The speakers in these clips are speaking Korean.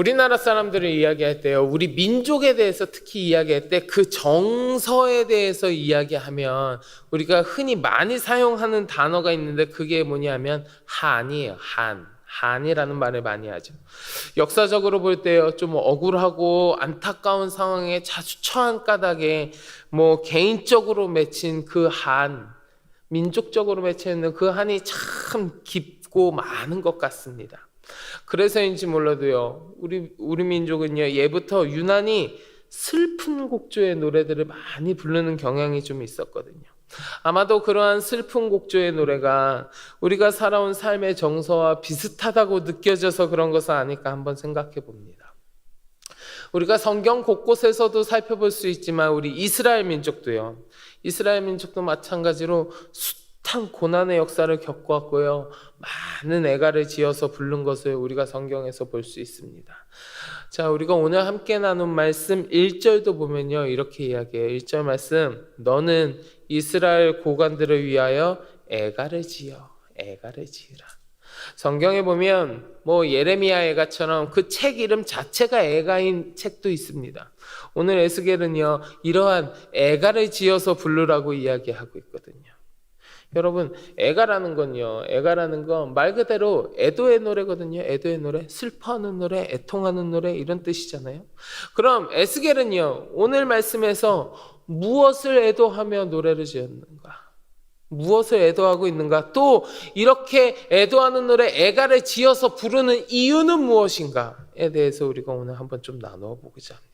우리나라 사람들을 이야기할 때요, 우리 민족에 대해서 특히 이야기할 때 그 정서에 대해서 이야기하면 우리가 흔히 많이 사용하는 단어가 있는데 그게 뭐냐면 한이에요. 한이라는 말을 많이 하죠. 역사적으로 볼 때요, 좀 억울하고 안타까운 상황에 자주 처한 까닭에 개인적으로 맺힌 그 민족적으로 맺혀있는 그 한이 참 깊고 많은 것 같습니다. 그래서인지 몰라도요, 우리 민족은요, 예부터 유난히 슬픈 곡조의 노래들을 많이 부르는 경향이 좀 있었거든요. 아마도 그러한 슬픈 곡조의 노래가 우리가 살아온 삶의 정서와 비슷하다고 느껴져서 그런 것은 아닐까 한번 생각해 봅니다. 우리가 성경 곳곳에서도 살펴볼 수 있지만 우리 이스라엘 민족도 마찬가지로 숱한 고난의 역사를 겪어왔고요, 많은 애가를 지어서 부른 것을 우리가 성경에서 볼 수 있습니다. 자, 우리가 오늘 함께 나눈 말씀 1절도 보면요, 이렇게 이야기해요. 1절 말씀, 너는 이스라엘 고관들을 위하여 애가를 지으라. 성경에 보면 예레미야 애가처럼 그 책 이름 자체가 애가인 책도 있습니다. 오늘 에스겔은요, 이러한 애가를 지어서 부르라고 이야기하고 있거든요. 여러분, 애가라는 건 말 그대로 애도의 노래거든요. 애도의 노래, 슬퍼하는 노래, 애통하는 노래, 이런 뜻이잖아요. 그럼 에스겔은요, 오늘 말씀에서 무엇을 애도하며 노래를 지었는가? 무엇을 애도하고 있는가? 또 이렇게 애도하는 노래, 애가를 지어서 부르는 이유는 무엇인가에 대해서 우리가 오늘 한번 좀 나누어 보고자 합니다.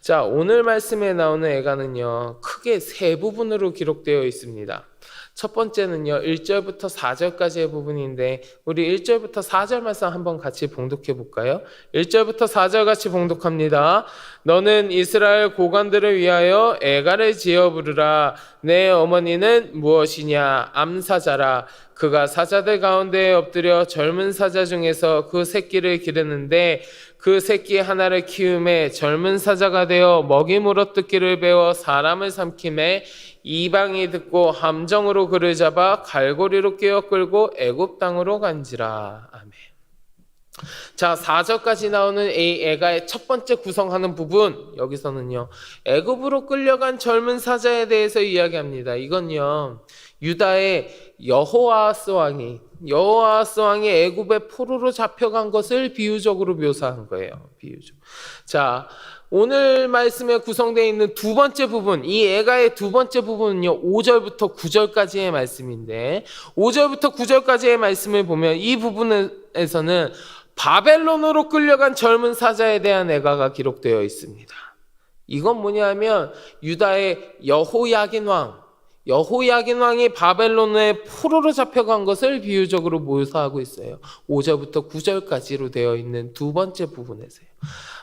자, 오늘 말씀에 나오는 애가는요, 크게 세 부분으로 기록되어 있습니다. 첫 번째는요, 1절부터 4절까지의 부분인데 우리 1절부터 4절 말씀 한번 같이 봉독해 볼까요? 1절부터 4절 같이 봉독합니다. 너는 이스라엘 고관들을 위하여 애가를 지어 부르라. 내 어머니는 무엇이냐? 암사자라. 그가 사자들 가운데 엎드려 젊은 사자 중에서 그 새끼를 기르는데 그 새끼 하나를 키움에 젊은 사자가 되어 먹이 물어뜯기를 배워 사람을 삼킴에 이방이 듣고 함정으로 그를 잡아 갈고리로 끼어 끌고 애굽 땅으로 간지라. 아멘. 자, 4절까지 나오는 이 애가의 첫 번째 구성하는 부분, 여기서는요, 애굽으로 끌려간 젊은 사자에 대해서 이야기합니다. 이건요, 유다의 여호아스 왕이 애굽의 포로로 잡혀간 것을 비유적으로 묘사한 거예요. 자, 오늘 말씀에 구성되어 있는 두 번째 부분, 이 애가의 두 번째 부분은요, 5절부터 9절까지의 말씀인데 5절부터 9절까지의 말씀을 보면 이 부분에서는 바벨론으로 끌려간 젊은 사자에 대한 애가가 기록되어 있습니다. 이건 뭐냐면 유다의 여호야긴 왕이 바벨론의 포로로 잡혀간 것을 비유적으로 묘사하고 있어요. 5절부터 9절까지로 되어 있는 두 번째 부분에서요.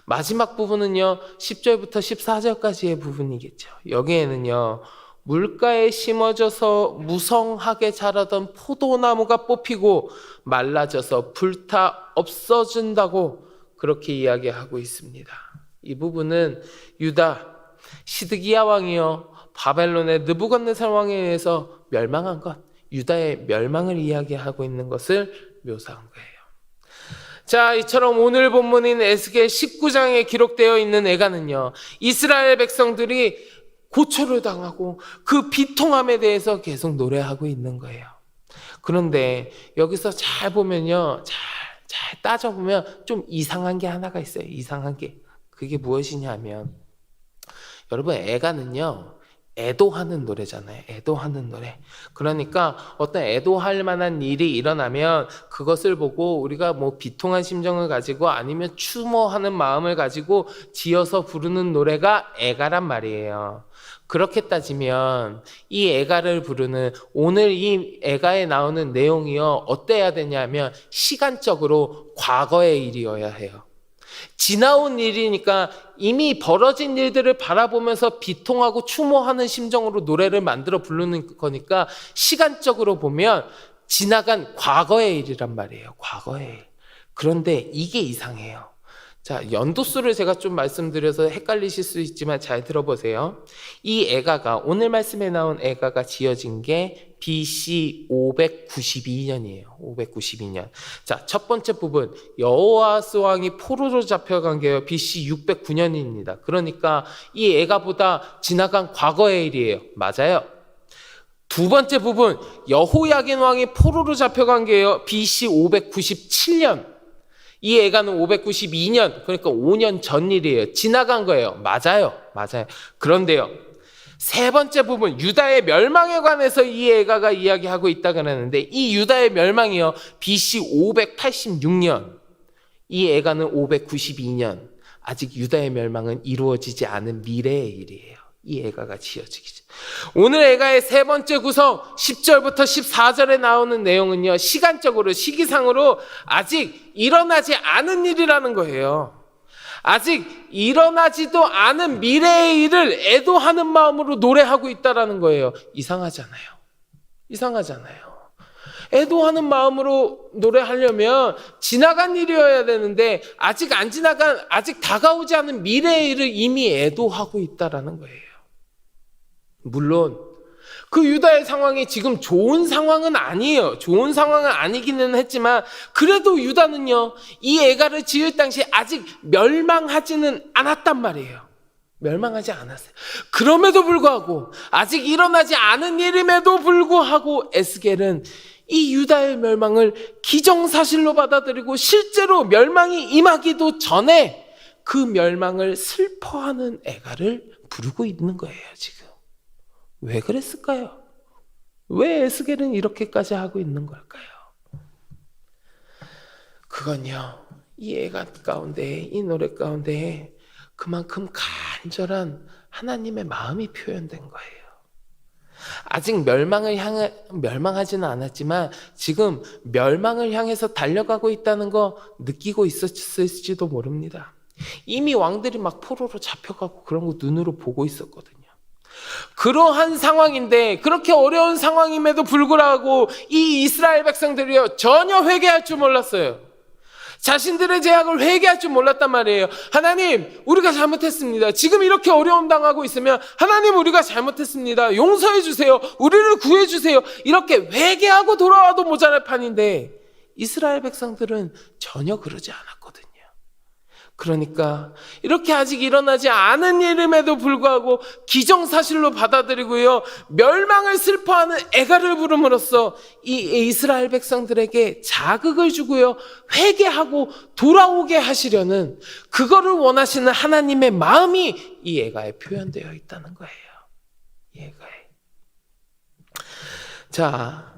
마지막 부분은요, 10절부터 14절까지의 부분이겠죠. 여기에는요, 물가에 심어져서 무성하게 자라던 포도나무가 뽑히고 말라져서 불타 없어진다고 그렇게 이야기하고 있습니다. 이 부분은 유다 시드기야 왕이요, 바벨론의 느부갓네살 왕에 의해서 멸망한 것, 유다의 멸망을 이야기하고 있는 것을 묘사한 거예요. 자, 이처럼 오늘 본문인 에스겔 19장에 기록되어 있는 애가는요, 이스라엘 백성들이 고초를 당하고 그 비통함에 대해서 계속 노래하고 있는 거예요. 그런데 여기서 잘 보면요, 잘 따져보면 좀 이상한 게 하나가 있어요. 이상한 게. 그게 무엇이냐면, 여러분, 애가는요, 애도하는 노래잖아요. 애도하는 노래. 그러니까 어떤 애도할 만한 일이 일어나면 그것을 보고 우리가 비통한 심정을 가지고 아니면 추모하는 마음을 가지고 지어서 부르는 노래가 애가란 말이에요. 그렇게 따지면 이 애가를 부르는 오늘 이 애가에 나오는 내용이요, 어때야 되냐면 시간적으로 과거의 일이어야 해요. 지나온 일이니까 이미 벌어진 일들을 바라보면서 비통하고 추모하는 심정으로 노래를 만들어 부르는 거니까 시간적으로 보면 지나간 과거의 일이란 말이에요. 과거의 일. 그런데 이게 이상해요. 자, 연도수를 제가 좀 말씀드려서 헷갈리실 수 있지만 잘 들어보세요. 이 애가가, 오늘 말씀에 나온 애가가 지어진 게 BC 592년이에요. 592년. 자, 첫 번째 부분, 여호아스 왕이 포로로 잡혀간 게요, BC 609년입니다. 그러니까 이 애가보다 지나간 과거의 일이에요. 맞아요. 두 번째 부분, 여호야긴 왕이 포로로 잡혀간 게요, BC 597년. 이 애가는 592년, 그러니까 5년 전 일이에요. 지나간 거예요. 맞아요. 그런데요, 세 번째 부분, 유다의 멸망에 관해서 이 애가가 이야기하고 있다 그러는데, 이 유다의 멸망이요, BC 586년. 이 애가는 592년. 아직 유다의 멸망은 이루어지지 않은 미래의 일이에요. 이 애가가 지어지기 전. 오늘 애가의 세 번째 구성 10절부터 14절에 나오는 내용은요, 시간적으로, 시기상으로 아직 일어나지 않은 일이라는 거예요. 아직 일어나지도 않은 미래의 일을 애도하는 마음으로 노래하고 있다라는 거예요. 이상하잖아요. 애도하는 마음으로 노래하려면 지나간 일이어야 되는데, 아직 안 지나간, 아직 다가오지 않은 미래의 일을 이미 애도하고 있다라는 거예요. 물론 그 유다의 상황이 지금 좋은 상황은 아니에요. 좋은 상황은 아니기는 했지만, 그래도 유다는요, 이 애가를 지을 당시 아직 멸망하지는 않았단 말이에요. 멸망하지 않았어요. 그럼에도 불구하고, 아직 일어나지 않은 일임에도 불구하고 에스겔은 이 유다의 멸망을 기정사실로 받아들이고, 실제로 멸망이 임하기도 전에 그 멸망을 슬퍼하는 애가를 부르고 있는 거예요, 지금. 왜 그랬을까요? 왜 에스겔은 이렇게까지 하고 있는 걸까요? 그건요, 이 애가 가운데, 이 노래 가운데 그만큼 간절한 하나님의 마음이 표현된 거예요. 아직 멸망하지는 않았지만 지금 멸망을 향해서 달려가고 있다는 거 느끼고 있었을지도 모릅니다. 이미 왕들이 막 포로로 잡혀가고 그런 거 눈으로 보고 있었거든요. 그러한 상황인데, 그렇게 어려운 상황임에도 불구하고 이 이스라엘 백성들이요, 전혀 회개할 줄 몰랐어요. 자신들의 죄악을 회개할 줄 몰랐단 말이에요. 하나님, 우리가 잘못했습니다. 지금 이렇게 어려움 당하고 있으면 하나님, 우리가 잘못했습니다. 용서해 주세요. 우리를 구해 주세요. 이렇게 회개하고 돌아와도 모자랄 판인데, 이스라엘 백성들은 전혀 그러지 않았거든요. 그러니까 이렇게 아직 일어나지 않은 일임에도 불구하고 기정사실로 받아들이고요, 멸망을 슬퍼하는 애가를 부름으로써 이 이스라엘 백성들에게 자극을 주고요, 회개하고 돌아오게 하시려는, 그거를 원하시는 하나님의 마음이 이 애가에 표현되어 있다는 거예요. 이 애가에. 자,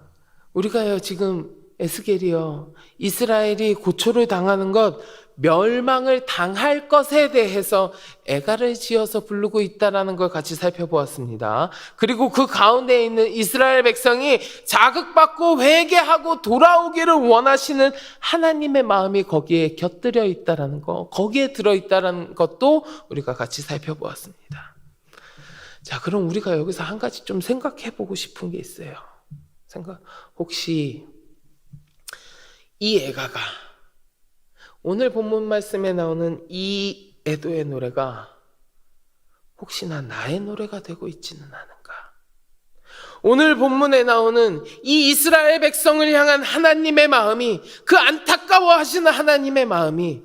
우리가요, 지금 에스겔이요, 이스라엘이 고초를 당하는 것, 멸망을 당할 것에 대해서 애가를 지어서 부르고 있다는 걸 같이 살펴보았습니다. 그리고 그 가운데 있는 이스라엘 백성이 자극받고 회개하고 돌아오기를 원하시는 하나님의 마음이 거기에 곁들여 있다는 거, 거기에 들어있다는 것도 우리가 같이 살펴보았습니다. 자, 그럼 우리가 여기서 한 가지 좀 생각해 보고 싶은 게 있어요. 혹시 이 애가가, 오늘 본문 말씀에 나오는 이 애도의 노래가 혹시나 나의 노래가 되고 있지는 않은가? 오늘 본문에 나오는 이 이스라엘 백성을 향한 하나님의 마음이, 그 안타까워하시는 하나님의 마음이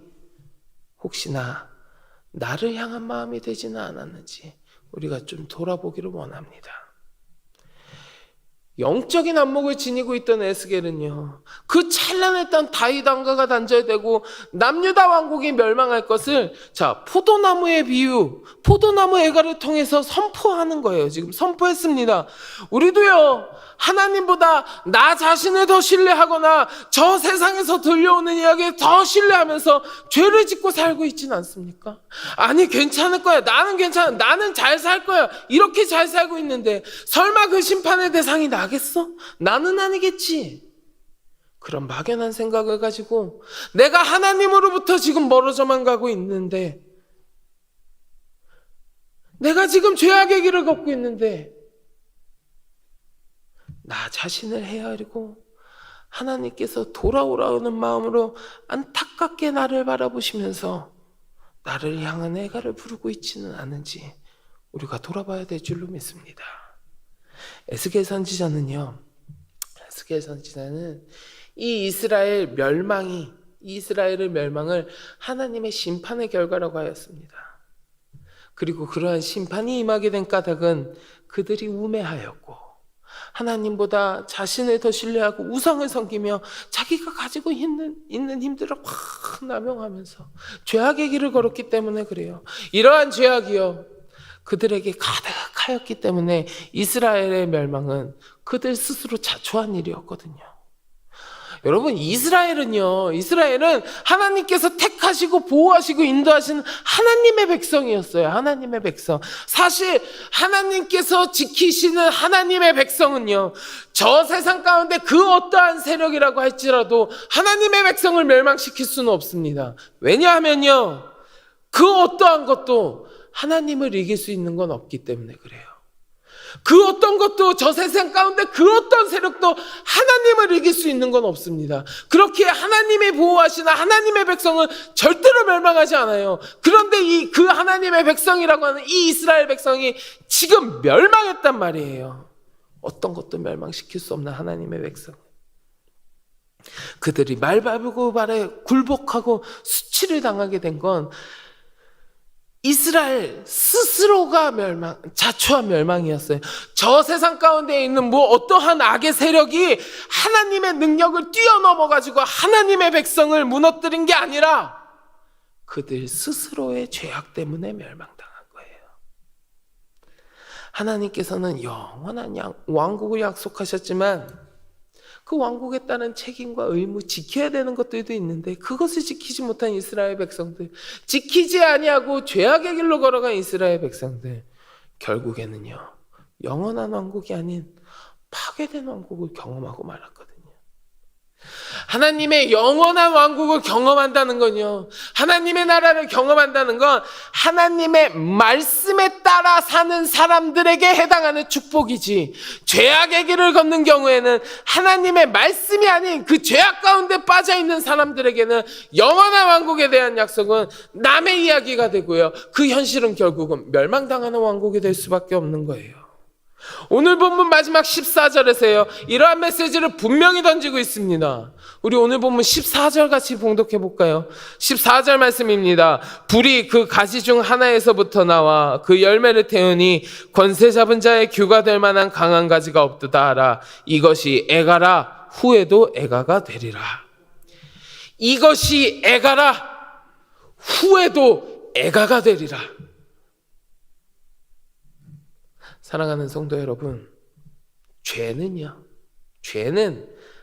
혹시나 나를 향한 마음이 되지는 않았는지 우리가 좀 돌아보기를 원합니다. 영적인 안목을 지니고 있던 에스겔은요, 그 찬란했던 다윗 왕가가 단절되고 남유다 왕국이 멸망할 것을, 자, 포도나무의 비유, 포도나무 애가를 통해서 선포하는 거예요. 지금 선포했습니다. 우리도요, 하나님보다 나 자신을 더 신뢰하거나 저 세상에서 들려오는 이야기에 더 신뢰하면서 죄를 짓고 살고 있지는 않습니까? 아니, 괜찮을 거야, 나는 괜찮아, 나는 잘 살 거야, 이렇게 잘 살고 있는데 설마 그 심판의 대상이 나겠어? 나는 아니겠지. 그런 막연한 생각을 가지고 내가 하나님으로부터 지금 멀어져만 가고 있는데, 내가 지금 죄악의 길을 걷고 있는데, 나 자신을 헤아리고 하나님께서 돌아오라는 마음으로 안타깝게 나를 바라보시면서 나를 향한 애가를 부르고 있지는 않은지 우리가 돌아봐야 될 줄로 믿습니다. 에스겔 선지자는 이 이스라엘의 멸망을 하나님의 심판의 결과라고 하였습니다. 그리고 그러한 심판이 임하게 된 까닭은 그들이 우매하였고 하나님보다 자신을 더 신뢰하고 우상을 섬기며 자기가 가지고 있는 힘들을 확 남용하면서 죄악의 길을 걸었기 때문에 그래요. 이러한 죄악이요 그들에게 가득하였기 때문에 이스라엘의 멸망은 그들 스스로 자초한 일이었거든요. 여러분, 이스라엘은 하나님께서 택하시고 보호하시고 인도하시는 하나님의 백성이었어요. 하나님의 백성. 사실 하나님께서 지키시는 하나님의 백성은요, 저 세상 가운데 그 어떠한 세력이라고 할지라도 하나님의 백성을 멸망시킬 수는 없습니다. 왜냐하면요, 그 어떠한 것도 하나님을 이길 수 있는 건 없기 때문에 그래요. 그 어떤 것도 저 세상 가운데 그 어떤 세력도 하나님을 이길 수 있는 건 없습니다. 그렇게 하나님이 보호하시는 하나님의 백성은 절대로 멸망하지 않아요. 그런데 그 하나님의 백성이라고 하는 이 이스라엘 백성이 지금 멸망했단 말이에요. 어떤 것도 멸망시킬 수 없는 하나님의 백성. 그들이 말바르고 말에 굴복하고 수치를 당하게 된 건 이스라엘 스스로가 자초한 멸망이었어요. 저 세상 가운데 있는 어떠한 악의 세력이 하나님의 능력을 뛰어넘어가지고 하나님의 백성을 무너뜨린 게 아니라 그들 스스로의 죄악 때문에 멸망당한 거예요. 하나님께서는 영원한 왕국을 약속하셨지만 그 왕국에 따른 책임과 의무 지켜야 되는 것들도 있는데 그것을 지키지 못한 이스라엘 백성들, 지키지 아니하고 죄악의 길로 걸어간 이스라엘 백성들, 결국에는요 영원한 왕국이 아닌 파괴된 왕국을 경험하고 말았거든요. 하나님의 영원한 왕국을 경험한다는 건요, 하나님의 나라를 경험한다는 건 하나님의 말씀에 따라 사는 사람들에게 해당하는 축복이지, 죄악의 길을 걷는 경우에는 하나님의 말씀이 아닌 그 죄악 가운데 빠져있는 사람들에게는 영원한 왕국에 대한 약속은 남의 이야기가 되고요, 그 현실은 결국은 멸망당하는 왕국이 될 수밖에 없는 거예요. 오늘 본문 마지막 14절에서요 이러한 메시지를 분명히 던지고 있습니다. 우리 오늘 본문 14절 같이 봉독해 볼까요? 14절 말씀입니다. 불이 그 가지 중 하나에서부터 나와 그 열매를 태우니 권세 잡은 자의 규가 될 만한 강한 가지가 없도다 하라. 이것이 애가라. 후에도 애가가 되리라. 이것이 애가라. 후에도 애가가 되리라. 사랑하는 성도 여러분, 죄는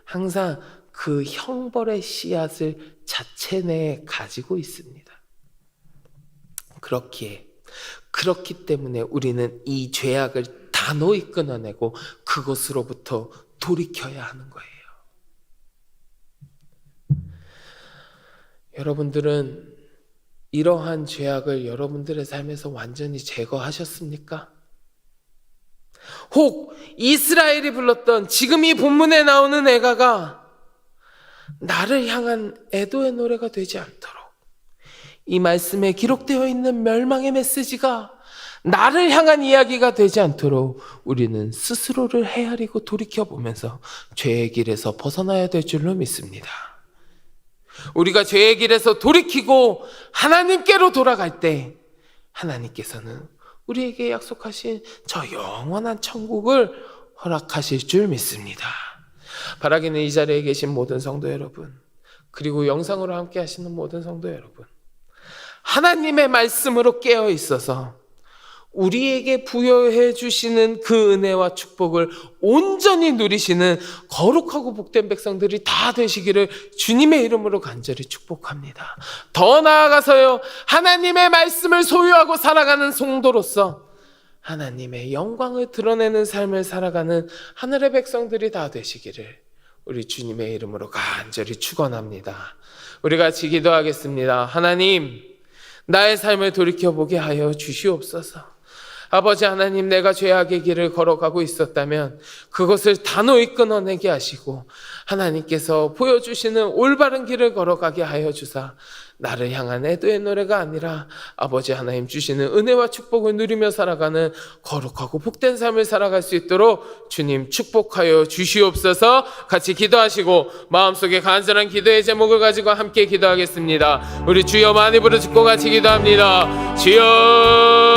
항상 그 형벌의 씨앗을 자체 내에 가지고 있습니다. 그렇기 때문에 우리는 이 죄악을 단호히 끊어내고 그것으로부터 돌이켜야 하는 거예요. 여러분들은 이러한 죄악을 여러분들의 삶에서 완전히 제거하셨습니까? 혹 이스라엘이 불렀던 지금 이 본문에 나오는 애가가 나를 향한 애도의 노래가 되지 않도록, 이 말씀에 기록되어 있는 멸망의 메시지가 나를 향한 이야기가 되지 않도록 우리는 스스로를 헤아리고 돌이켜보면서 죄의 길에서 벗어나야 될 줄로 믿습니다. 우리가 죄의 길에서 돌이키고 하나님께로 돌아갈 때 하나님께서는 우리에게 약속하신 저 영원한 천국을 허락하실 줄 믿습니다. 바라기는 이 자리에 계신 모든 성도 여러분, 그리고 영상으로 함께 하시는 모든 성도 여러분, 하나님의 말씀으로 깨어 있어서 우리에게 부여해 주시는 그 은혜와 축복을 온전히 누리시는 거룩하고 복된 백성들이 다 되시기를 주님의 이름으로 간절히 축복합니다. 더 나아가서요, 하나님의 말씀을 소유하고 살아가는 성도로서 하나님의 영광을 드러내는 삶을 살아가는 하늘의 백성들이 다 되시기를 우리 주님의 이름으로 간절히 축원합니다. 우리 같이 기도하겠습니다. 하나님, 나의 삶을 돌이켜보게 하여 주시옵소서. 아버지 하나님, 내가 죄악의 길을 걸어가고 있었다면 그것을 단호히 끊어내게 하시고 하나님께서 보여주시는 올바른 길을 걸어가게 하여 주사 나를 향한 애도의 노래가 아니라 아버지 하나님 주시는 은혜와 축복을 누리며 살아가는 거룩하고 복된 삶을 살아갈 수 있도록 주님 축복하여 주시옵소서. 같이 기도하시고 마음속에 간절한 기도의 제목을 가지고 함께 기도하겠습니다. 우리 주여 많이 부르짖고 같이 기도합니다. 주여